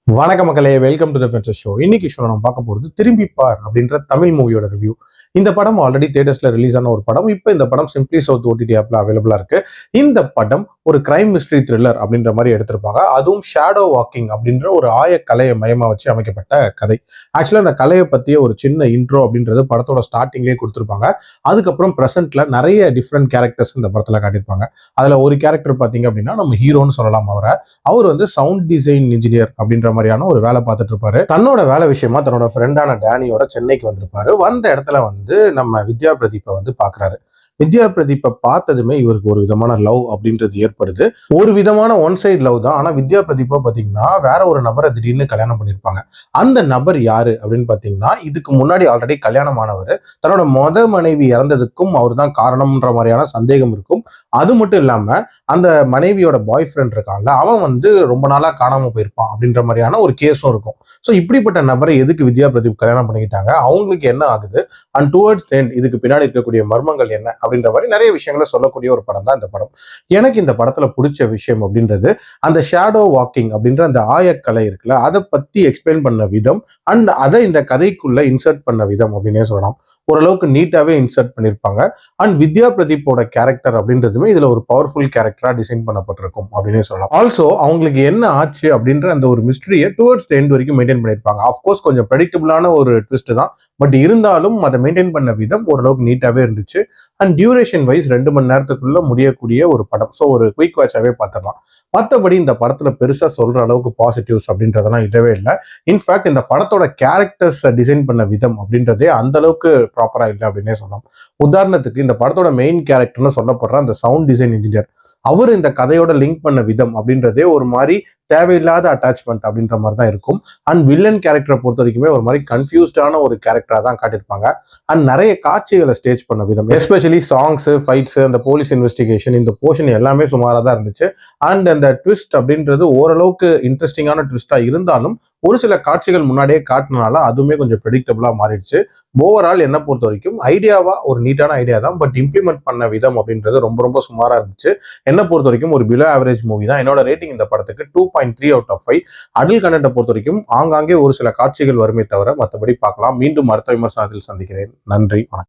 வணக்க மக்களே, welcome to the ஃபென்சர் show. இன்னைக்கு ஷோ நம்ம பார்க்க போகிறது திரும்பி பார் அப்படின்ற தமிழ் மூவியோட ரிவ்யூ. இந்த படம் ஆல்ரெடி தியேட்டர்ஸ்ல ரிலீஸ் ஆன ஒரு படம். இப்போ இந்த படம் சிம்பிளி சவுத் ஓடிடி ஆப்ல அவைலபிளா இருக்கு. இந்த படம் ஒரு கிரைம் மிஸ்ட்ரி த்ரில்லர் அப்படின்ற மாதிரி எடுத்திருப்பாங்க. அதுவும் ஷேடோ வாக்கிங் அப்படின்ற ஒரு ஆயக்கலையை மையமா வச்சு அமைக்கப்பட்ட கதை. ஆக்சுவலா அந்த கலையை பத்திய ஒரு சின்ன இன்ட்ரோ அப்படின்றது படத்தோட ஸ்டார்டிங்லேயே கொடுத்துருப்பாங்க. அதுக்கப்புறம் பிரசன்ட்ல நிறைய டிஃப்ரெண்ட் கேரக்டர்ஸ் இந்த படத்துல காட்டியிருப்பாங்க. அதுல ஒரு கேரக்டர் பாத்தீங்க அப்படின்னா நம்ம ஹீரோன்னு சொல்லலாம். அவர் வந்து சவுண்ட் டிசைன் இன்ஜினியர் அப்படின்ற மாதிரியான ஒரு வேலை பார்த்துட்டு இருப்பாரு. தன்னோட வேலை விஷயமா தன்னோட ஃப்ரெண்டான டேனியோட சென்னைக்கு வந்திருப்பாரு. வந்த இடத்துல வந்து நம்ம வித்யா பிரதீப்பை வந்து பாக்குறாரு. வித்யா பிரதீப்பை பார்த்ததுமே இவருக்கு ஒரு விதமான லவ் அப்படின்றது ஏற்படுது. ஒரு விதமான ஒன் சைடு லவ் தான். ஆனா வித்யா பிரதீப்பை பாத்தீங்கன்னா வேற ஒரு நபரை திடீர்னு கல்யாணம் பண்ணிருப்பாங்க. அந்த நபர் யாரு அப்படின்னு பாத்தீங்கன்னா இதுக்கு முன்னாடி ஆல்ரெடி கல்யாணமானவர். தன்னோட மனைவி இறந்ததுக்கும் அவர் தான் காரணம்ன்ற மாதிரியான சந்தேகம் இருக்கும். அது மட்டும் இல்லாம அந்த மனைவியோட பாய் ஃப்ரெண்ட் இருக்காங்க, அவன் வந்து ரொம்ப நாளா காணாம போயிருப்பான் அப்படின்ற மாதிரியான ஒரு கேஸும் இருக்கும். ஸோ இப்படிப்பட்ட நபரை எதுக்கு வித்யா பிரதீப் கல்யாணம் பண்ணிக்கிட்டாங்க, அவங்களுக்கு என்ன ஆகுது, அண்ட் டுவர்ட்ஸ் எண்ட் இதுக்கு பின்னாடி இருக்கக்கூடிய மர்மங்கள் என்ன அப்படின்ற மாதிரி நிறைய விஷயங்களை சொல்லக்கூடிய ஒரு படம் தான் இந்த படம். எனக்கு இந்த படத்துல பிடிச்ச விஷயம் அப்படின்றது அந்த ஷேடோ வாக்கிங் அப்படின்ற அந்த ஆயக்கலை இருக்குல்ல, அதை பத்தி எக்ஸ்பிளைன் பண்ண விதம் அண்ட் அதை இந்த கதைக்குள்ள இன்சர்ட் பண்ண விதம் அப்படின்னே சொல்லலாம். ஓரளவுக்கு நீட்டாவே இன்சர்ட் பண்ணியிருப்பாங்க. அண்ட் வித்யா பிரதீப்போட கேரக்டர் அப்படின்றதுமே இதுல ஒரு பவர்ஃபுல் கேரக்டரா டிசைன் பண்ணப்பட்டிருக்கும் அப்படின்னே சொல்லலாம். ஆல்சோ அவங்களுக்கு என்ன ஆச்சு அப்படின்ற அந்த ஒரு மிஸ்ட்ரியை டுவர்ட்ஸ் எண்ட் வரைக்கும் மெயின்டைன் பண்ணியிருப்பாங்க. ஆஃப்கோர்ஸ் கொஞ்சம் ப்ரெடிக்டபிளான ஒரு ட்விஸ்ட் தான், பட் இருந்தாலும் அதை மெயின்டைன் பண்ண விதம் ஓரளவுக்கு நீட்டாவே இருந்துச்சு. அண்ட் டியூரேஷன் வைஸ் 2 மணி நேரத்துக்குள்ள முடியக்கூடிய ஒரு படம். ஸோ ஒரு குயிக் வாட்சாவே பார்த்துடலாம். மற்றபடி இந்த படத்துல பெருசா சொல்ற அளவுக்கு பாசிட்டிவ்ஸ் அப்படின்றதெல்லாம் இல்லவே இல்லை. இன்ஃபேக்ட் இந்த படத்தோட கேரக்டர்ஸ் டிசைன் பண்ண விதம் அப்படின்றதே அந்த அளவுக்கு ப்ராப்பரா இல்லை அப்படின்னே சொல்லலாம். உதாரணத்துக்கு இந்த படத்தோட மெயின் கேரக்டர்னு சொல்லப்படுற அந்த சவுண்ட் டிசைன் இன்ஜினியர், அவர் இந்த கதையோட லிங்க் பண்ண விதம் அப்படின்றதே ஒரு மாதிரி தேவையில்லாத அட்டாச்மெண்ட் அப்படின்ற மாதிரி தான் இருக்கும். அண்ட் வில்லன் கேரக்டரை பொறுத்த வரைக்குமே ஒரு மாதிரி கன்ஃபியூஸ்டான ஒரு கேரக்டரா தான் காட்டியிருப்பாங்க. அண்ட் நிறைய காட்சிகளை ஸ்டேஜ் பண்ண விதம், எஸ்பெஷலி சாங்ஸ், ஃபைட்ஸ், அந்த போலீஸ் இன்வெஸ்டிகேஷன், இந்த போர்ஷன் எல்லாமே சுமாராக தான் இருந்துச்சு. அண்ட் அந்த ட்விஸ்ட் அப்படின்றது ஓரளவுக்கு இன்ட்ரெஸ்டிங்கான ட்விஸ்டா இருந்தாலும் ஒரு சில காட்சிகள் முன்னாடியே காட்டினால அதுவுமே கொஞ்சம் ப்ரெடிக்டபிளா மாறிடுச்சு. ஓவரால் என்ன பொறுத்த வரைக்கும் ஐடியாவா ஒரு நீட்டான ஐடியா தான், பட் இம்ப்ளிமெண்ட் பண்ண விதம் அப்படின்றது ரொம்ப ரொம்ப சுமாரா இருந்துச்சு. என்ன பொறுத்த வரைக்கும் ஒரு பிலோ ஆவரேஜ் மூவி தான். என்னோட ரேட்டிங் இந்த படத்துக்கு 2.3 out of 5. அடல் கண்டென்ட்டை பொறுத்த வரைக்கும் ஆங்காங்கே ஒரு சில காட்சிகள் வருமே தவிர மற்றபடி பார்க்கலாம். மீண்டும் அடுத்த விமர்சனத்தில் சந்திக்கிறேன். நன்றி, வணக்கம்.